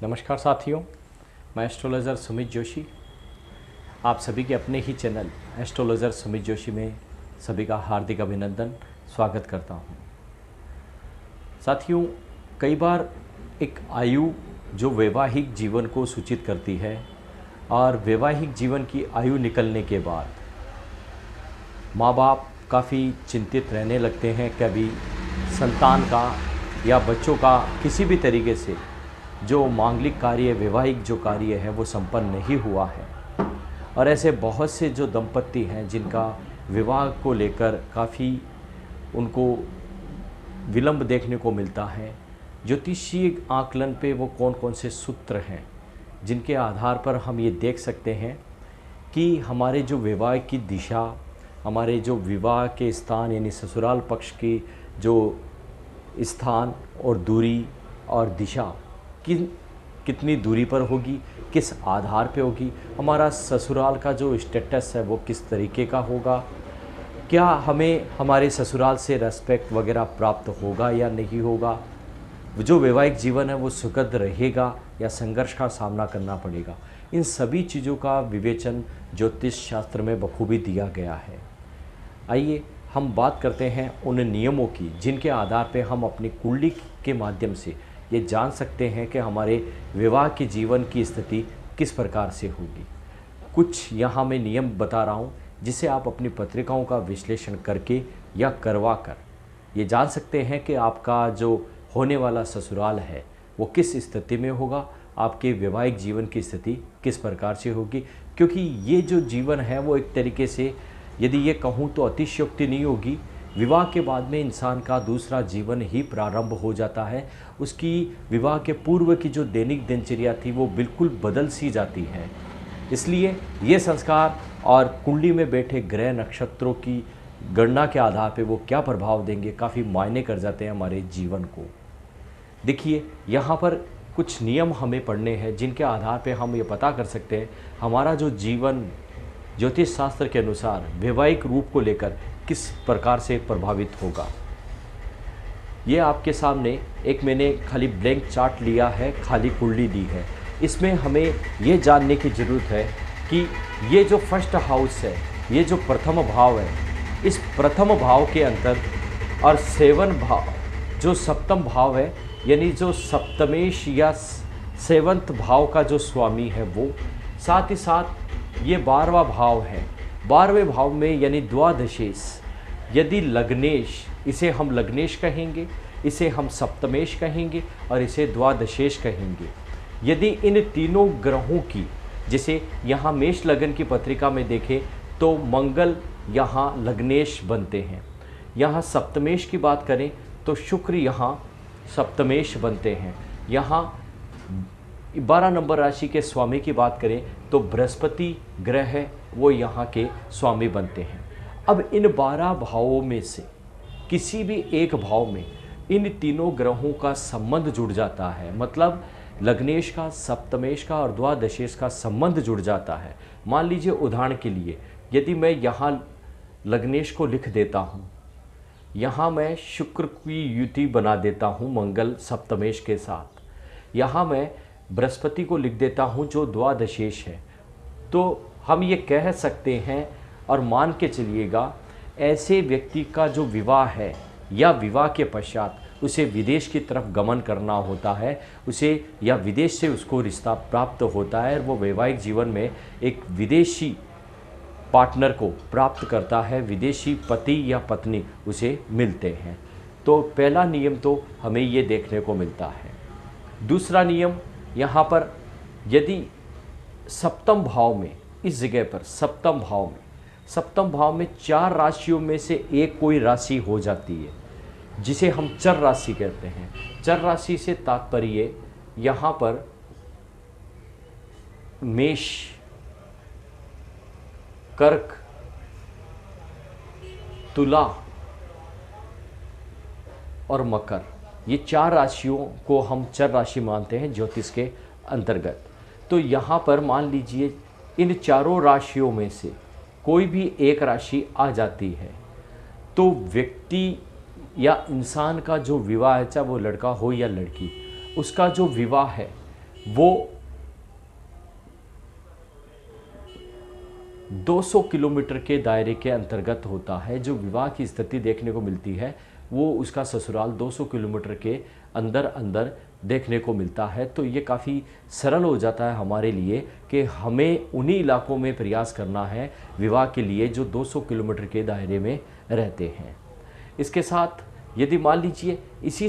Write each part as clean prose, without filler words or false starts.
नमस्कार साथियों, मैं एस्ट्रोलॉजर सुमित जोशी आप सभी के अपने ही चैनल एस्ट्रोलॉजर सुमित जोशी में सभी का हार्दिक अभिनंदन स्वागत करता हूं। साथियों, कई बार एक आयु जो वैवाहिक जीवन को सूचित करती है और वैवाहिक जीवन की आयु निकलने के बाद माँ बाप काफ़ी चिंतित रहने लगते हैं। कभी संतान का या बच्चों का किसी भी तरीके से जो मांगलिक कार्य, वैवाहिक जो कार्य है वो संपन्न नहीं हुआ है। और ऐसे बहुत से जो दंपत्ति हैं जिनका विवाह को लेकर काफ़ी उनको विलंब देखने को मिलता है। ज्योतिषीय आकलन पे वो कौन कौन से सूत्र हैं जिनके आधार पर हम ये देख सकते हैं कि हमारे जो विवाह की दिशा, हमारे जो विवाह के स्थान यानी ससुराल पक्ष की जो स्थान और दूरी और दिशा कितनी दूरी पर होगी, किस आधार पे होगी, हमारा ससुराल का जो स्टेटस है वो किस तरीके का होगा, क्या हमें हमारे ससुराल से रेस्पेक्ट वगैरह प्राप्त होगा या नहीं होगा, जो वैवाहिक जीवन है वो सुखद रहेगा या संघर्ष का सामना करना पड़ेगा। इन सभी चीज़ों का विवेचन ज्योतिष शास्त्र में बखूबी दिया गया है। आइए हम बात करते हैं उन नियमों की जिनके आधार पे हम अपनी कुंडली के माध्यम से ये जान सकते हैं कि हमारे विवाह के जीवन की स्थिति किस प्रकार से होगी। कुछ यहाँ मैं नियम बता रहा हूँ जिसे आप अपनी पत्रिकाओं का विश्लेषण करके या करवा कर ये जान सकते हैं कि आपका जो होने वाला ससुराल है वो किस स्थिति में होगा, आपके वैवाहिक जीवन की स्थिति किस प्रकार से होगी। क्योंकि ये जो जीवन है वो एक तरीके से, यदि ये कहूँ तो अतिशयोक्ति नहीं होगी, विवाह के बाद में इंसान का दूसरा जीवन ही प्रारंभ हो जाता है। उसकी विवाह के पूर्व की जो दैनिक दिनचर्या थी वो बिल्कुल बदल सी जाती है। इसलिए ये संस्कार और कुंडली में बैठे ग्रह नक्षत्रों की गणना के आधार पे वो क्या प्रभाव देंगे काफ़ी मायने कर जाते हैं हमारे जीवन को। देखिए, यहाँ पर कुछ नियम हमें पढ़ने हैं जिनके आधार पे हम ये पता कर सकते हैं हमारा जो जीवन ज्योतिष शास्त्र के अनुसार वैवाहिक रूप को लेकर किस प्रकार से प्रभावित होगा। ये आपके सामने एक मैंने खाली ब्लैंक चार्ट लिया है, खाली कुंडली दी है। इसमें हमें ये जानने की ज़रूरत है कि ये जो फर्स्ट हाउस है, ये जो प्रथम भाव है, इस प्रथम भाव के अंतर और सेवन भाव जो सप्तम भाव है, यानी जो सप्तमेश या सेवंत भाव का जो स्वामी है वो, साथ ही साथ ये 12वां भाव है। 12वें भाव में यानी द्वादशेश, यदि लग्नेश, इसे हम लग्नेश कहेंगे, इसे हम सप्तमेश कहेंगे और इसे द्वादशेश कहेंगे। यदि इन तीनों ग्रहों की, जैसे यहाँ मेष लगन की पत्रिका में देखें तो मंगल यहाँ लग्नेश बनते हैं। यहाँ सप्तमेश की बात करें तो शुक्र यहाँ सप्तमेश बनते हैं। यहाँ 12 नंबर राशि के स्वामी की बात करें तो बृहस्पति ग्रह है, वो यहाँ के स्वामी बनते हैं। अब इन 12 भावों में से किसी भी एक भाव में इन तीनों ग्रहों का संबंध जुड़ जाता है, मतलब लग्नेश का, सप्तमेश का और द्वादशेश का संबंध जुड़ जाता है। मान लीजिए उदाहरण के लिए, यदि मैं यहाँ लग्नेश को लिख देता हूँ, यहाँ मैं शुक्र की युति बना देता हूँ मंगल सप्तमेश के साथ, यहाँ मैं बृहस्पति को लिख देता हूँ जो द्वादशेश है, तो हम ये कह सकते हैं और मान के चलिएगा ऐसे व्यक्ति का जो विवाह है या विवाह के पश्चात उसे विदेश की तरफ गमन करना होता है, उसे या विदेश से उसको रिश्ता प्राप्त होता है और वो वैवाहिक जीवन में एक विदेशी पार्टनर को प्राप्त करता है, विदेशी पति या पत्नी उसे मिलते हैं। तो पहला नियम तो हमें ये देखने को मिलता है। दूसरा नियम यहाँ पर, यदि सप्तम भाव में, इस जगह पर सप्तम भाव में 4 राशियों में से एक कोई राशि हो जाती है जिसे हम चर राशि कहते हैं। चर राशि से तात्पर्य यहाँ पर मेष, कर्क, तुला और मकर, ये 4 राशियों को हम चर राशि मानते हैं ज्योतिष के अंतर्गत। तो यहाँ पर मान लीजिए इन चारों राशियों में से कोई भी एक राशि आ जाती है तो व्यक्ति या इंसान का जो विवाह है, चाहे वो लड़का हो या लड़की, उसका जो विवाह है वो 200 किलोमीटर के दायरे के अंतर्गत होता है। जो विवाह की स्थिति देखने को मिलती है वो उसका ससुराल 200 किलोमीटर के अंदर अंदर देखने को मिलता है। तो ये काफ़ी सरल हो जाता है हमारे लिए कि हमें उन्हीं इलाकों में प्रयास करना है विवाह के लिए जो 200 किलोमीटर के दायरे में रहते हैं। इसके साथ यदि मान लीजिए इसी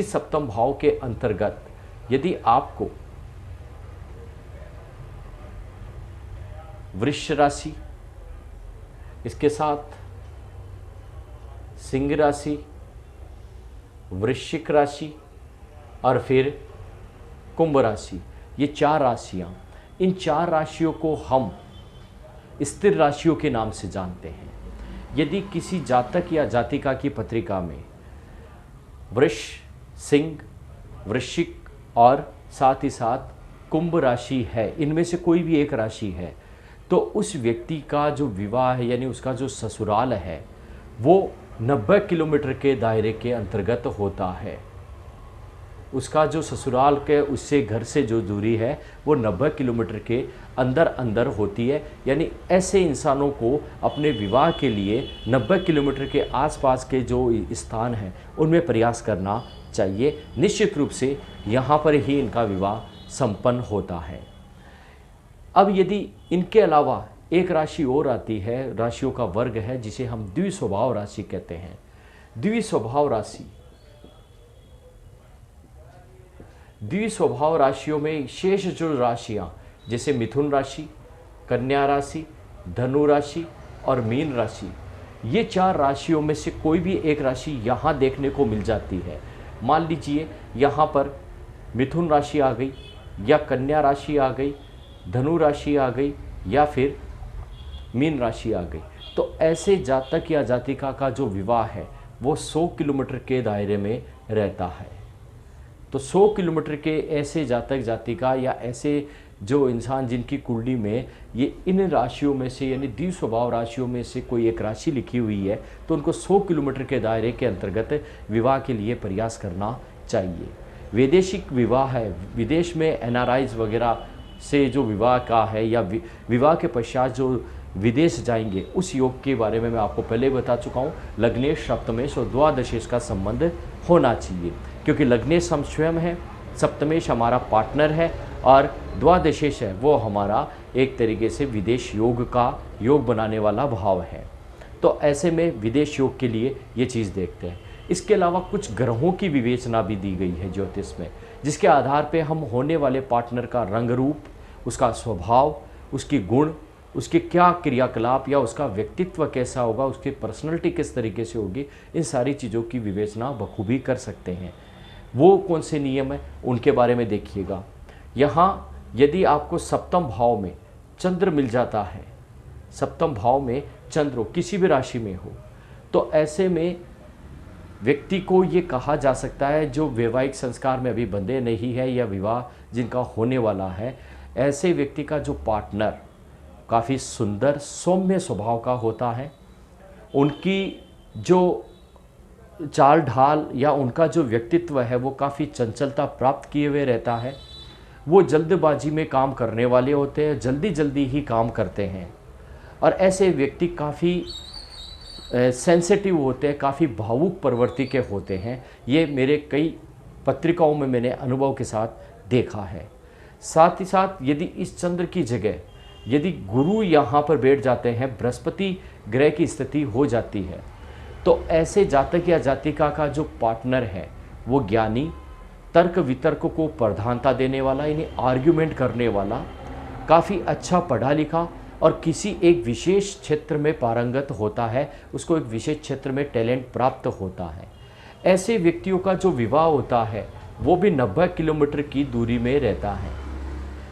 सप्तम भाव के अंतर्गत यदि आपको वृष राशि, इसके साथ सिंह राशि, वृश्चिक राशि और फिर कुंभ राशि, ये 4 राशियां, इन 4 राशियों को हम स्थिर राशियों के नाम से जानते हैं। यदि किसी जातक या जातिका की पत्रिका में वृष, सिंह, वृश्चिक और साथ ही साथ कुंभ राशि है, इनमें से कोई भी एक राशि है, तो उस व्यक्ति का जो विवाह है यानी उसका जो ससुराल है वो 90 किलोमीटर के दायरे के अंतर्गत होता है। उसका जो ससुराल के उससे घर से जो दूरी है वो 90 किलोमीटर के अंदर अंदर होती है। यानी ऐसे इंसानों को अपने विवाह के लिए 90 किलोमीटर के आसपास के जो स्थान हैं उनमें प्रयास करना चाहिए। निश्चित रूप से यहाँ पर ही इनका विवाह संपन्न होता है। अब यदि इनके अलावा एक राशि और आती है, राशियों का वर्ग है जिसे हम द्विस्वभाव राशि कहते हैं। द्विस्वभाव राशियों में शेष जो राशियां जैसे मिथुन राशि, कन्या राशि, धनु राशि और मीन राशि, ये 4 राशियों में से कोई भी एक राशि यहाँ देखने को मिल जाती है। मान लीजिए यहाँ पर मिथुन राशि आ गई या कन्या राशि आ गई, धनु राशि आ गई या फिर मीन राशि आ गई, तो ऐसे जातक या जातिका का जो विवाह है वो 100 किलोमीटर के दायरे में रहता है। तो 100 किलोमीटर के ऐसे जातक जातिका या ऐसे जो इंसान जिनकी कुंडली में ये इन राशियों में से यानी द्विस्वभाव राशियों में से कोई एक राशि लिखी हुई है तो उनको 100 किलोमीटर के दायरे के अंतर्गत विवाह के लिए प्रयास करना चाहिए। वैदेशिक विवाह है, विदेश में एनआरआईज वगैरह से जो विवाह का है या विवाह के पश्चात जो विदेश जाएंगे उस योग के बारे में मैं आपको पहले बता चुका हूँ। लग्नेश, सप्तमेश और द्वादशेश का संबंध होना चाहिए, क्योंकि लग्नेश हम स्वयं है, सप्तमेश हमारा पार्टनर है और द्वादशेश है वो हमारा एक तरीके से विदेश योग का योग बनाने वाला भाव है। तो ऐसे में विदेश योग के लिए ये चीज़ देखते हैं। इसके अलावा कुछ ग्रहों की विवेचना भी दी गई है ज्योतिष में, जिसके आधार पे हम होने वाले पार्टनर का रंग रूप, उसका स्वभाव, उसकी गुण, उसके क्या क्रियाकलाप या उसका व्यक्तित्व कैसा होगा, उसकी पर्सनैलिटी किस तरीके से होगी, इन सारी चीज़ों की विवेचना बखूबी कर सकते हैं। वो कौन से नियम है उनके बारे में देखिएगा। यहाँ यदि आपको सप्तम भाव में चंद्र मिल जाता है, सप्तम भाव में चंद्र हो, किसी भी राशि में हो, तो ऐसे में व्यक्ति को ये कहा जा सकता है जो वैवाहिक संस्कार में अभी बंधे नहीं है या विवाह जिनका होने वाला है, ऐसे व्यक्ति का जो पार्टनर काफ़ी सुंदर सौम्य स्वभाव का होता है। उनकी जो चाल ढाल या उनका जो व्यक्तित्व है वो काफ़ी चंचलता प्राप्त किए हुए रहता है। वो जल्दबाजी में काम करने वाले होते हैं, जल्दी जल्दी ही काम करते हैं और ऐसे व्यक्ति काफ़ी सेंसिटिव होते हैं, काफ़ी भावुक प्रवृत्ति के होते हैं। ये मेरे कई पत्रिकाओं में मैंने अनुभव के साथ देखा है। साथ ही साथ यदि इस चंद्र की जगह यदि गुरु यहाँ पर बैठ जाते हैं, बृहस्पति ग्रह की स्थिति हो जाती है, तो ऐसे जातक या जातिका का जो पार्टनर है वो ज्ञानी, तर्क वितर्क को प्रधानता देने वाला, यानी आर्ग्यूमेंट करने वाला, काफ़ी अच्छा पढ़ा लिखा और किसी एक विशेष क्षेत्र में पारंगत होता है, उसको एक विशेष क्षेत्र में टैलेंट प्राप्त होता है। ऐसे व्यक्तियों का जो विवाह होता है वो भी 90 किलोमीटर की दूरी में रहता है।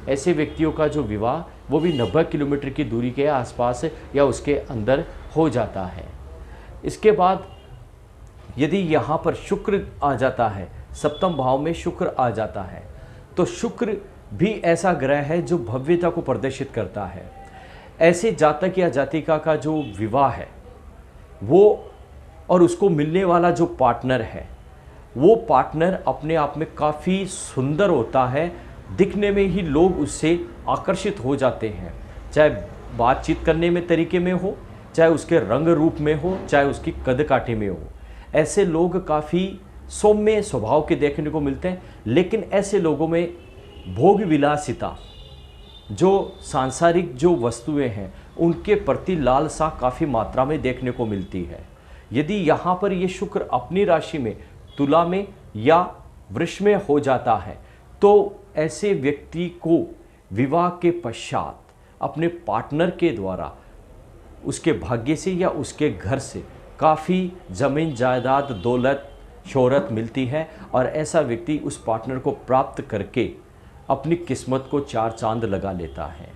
ऐसे व्यक्तियों का जो विवाह वो भी 90 किलोमीटर की दूरी के आसपास या उसके अंदर हो जाता है। इसके बाद यदि यहाँ पर शुक्र आ जाता है, सप्तम भाव में शुक्र आ जाता है, तो शुक्र भी ऐसा ग्रह है जो भव्यता को प्रदर्शित करता है। ऐसे जातक या जातिका का जो विवाह है वो और उसको मिलने वाला जो पार्टनर है वो पार्टनर अपने आप में काफ़ी सुंदर होता है, दिखने में ही लोग उससे आकर्षित हो जाते हैं, चाहे बातचीत करने में तरीके में हो, चाहे उसके रंग रूप में हो, चाहे उसकी कद काठी में हो। ऐसे लोग काफ़ी सौम्य स्वभाव के देखने को मिलते हैं, लेकिन ऐसे लोगों में भोग विलासिता, जो सांसारिक जो वस्तुएं हैं, उनके प्रति लालसा काफ़ी मात्रा में देखने को मिलती है। यदि यहाँ पर ये शुक्र अपनी राशि में तुला में या वृष में हो जाता है, तो ऐसे व्यक्ति को विवाह के पश्चात अपने पार्टनर के द्वारा उसके भाग्य से या उसके घर से काफ़ी ज़मीन जायदाद दौलत शोहरत मिलती है, और ऐसा व्यक्ति उस पार्टनर को प्राप्त करके अपनी किस्मत को चार चांद लगा लेता है।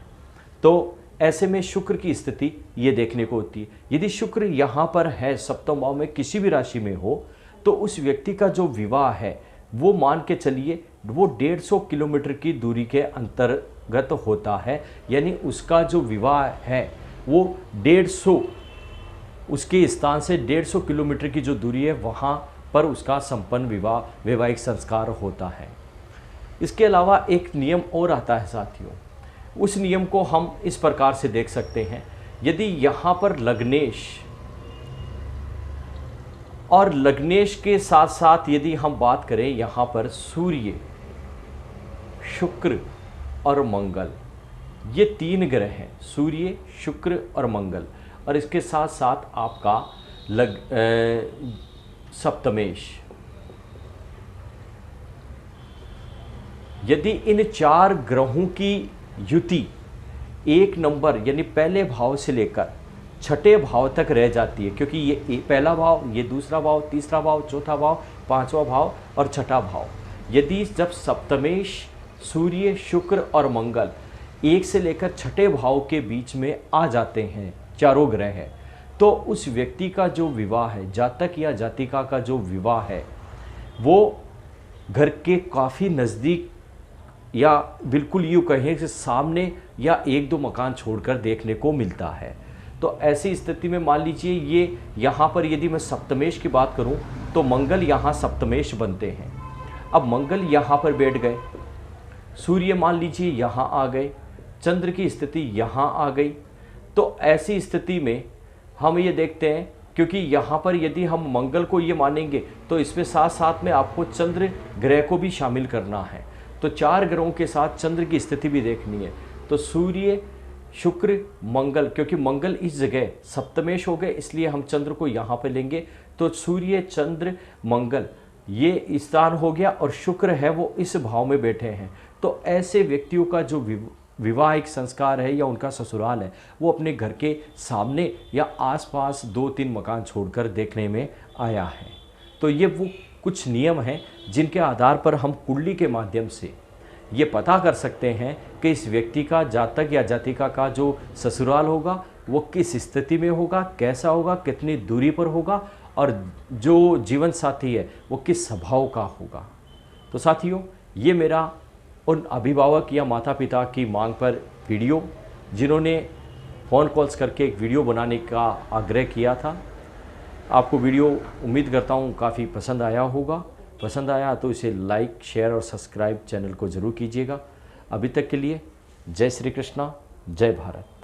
तो ऐसे में शुक्र की स्थिति ये देखने को होती है। यदि शुक्र यहाँ पर है सप्तम भाव में किसी भी राशि में हो, तो उस व्यक्ति का जो विवाह है वो मान के चलिए वो 150 किलोमीटर की दूरी के अंतर्गत होता है। यानी उसका जो विवाह है वो 150 उसके स्थान से 150 किलोमीटर की जो दूरी है वहाँ पर उसका संपन्न वैवाहिक संस्कार होता है। इसके अलावा एक नियम और आता है साथियों, उस नियम को हम इस प्रकार से देख सकते हैं। यदि यहाँ पर लग्नेश और लग्नेश के साथ साथ यदि हम बात करें यहाँ पर सूर्य, शुक्र और मंगल, ये तीन ग्रह हैं, सूर्य शुक्र और मंगल, और इसके साथ साथ आपका सप्तमेश, यदि इन चार ग्रहों की युति एक नंबर यानी पहले भाव से लेकर छठे भाव तक रह जाती है, क्योंकि ये पहला भाव, ये दूसरा भाव, तीसरा भाव, चौथा भाव, पांचवा भाव और छठा भाव, यदि जब सप्तमेश सूर्य शुक्र और मंगल एक से लेकर छठे भाव के बीच में आ जाते हैं, चारों ग्रह हैं, तो उस व्यक्ति का जो विवाह है, जातक या जातिका का जो विवाह है, वो घर के काफ़ी नज़दीक या बिल्कुल यूँ कहें कि सामने या एक दो मकान छोड़कर देखने को मिलता है। तो ऐसी स्थिति में मान लीजिए ये यहाँ पर यदि मैं सप्तमेश की बात करूँ तो मंगल यहाँ सप्तमेश बनते हैं। अब मंगल यहाँ पर बैठ गए, सूर्य मान लीजिए यहाँ आ गए, चंद्र की स्थिति यहाँ आ गई। तो ऐसी स्थिति में हम ये देखते हैं, क्योंकि यहाँ पर यदि हम मंगल को ये मानेंगे तो इसमें साथ साथ में आपको चंद्र ग्रह को भी शामिल करना है, तो चार ग्रहों के साथ चंद्र की स्थिति भी देखनी है। तो सूर्य शुक्र मंगल, क्योंकि मंगल इस जगह सप्तमेश हो गए इसलिए हम चंद्र को यहाँ पे लेंगे, तो सूर्य चंद्र मंगल ये स्थान हो गया, और शुक्र है वो इस भाव में बैठे हैं। तो ऐसे व्यक्तियों का जो विवाहिक संस्कार है या उनका ससुराल है वो अपने घर के सामने या आसपास 2-3 मकान छोड़कर देखने में आया है। तो ये वो कुछ नियम हैं जिनके आधार पर हम कुंडली के माध्यम से ये पता कर सकते हैं कि इस व्यक्ति का जातक या जातिका का जो ससुराल होगा वो किस स्थिति में होगा, कैसा होगा, कितनी दूरी पर होगा, और जो जीवन साथी है वो किस स्वभाव का होगा। तो साथियों, ये मेरा उन अभिभावक या माता पिता की मांग पर वीडियो, जिन्होंने फ़ोन कॉल्स करके एक वीडियो बनाने का आग्रह किया था। आपको वीडियो उम्मीद करता हूँ काफ़ी पसंद आया होगा। पसंद आया तो इसे लाइक, शेयर और सब्सक्राइब चैनल को ज़रूर कीजिएगा। अभी तक के लिए जय श्री कृष्णा, जय भारत।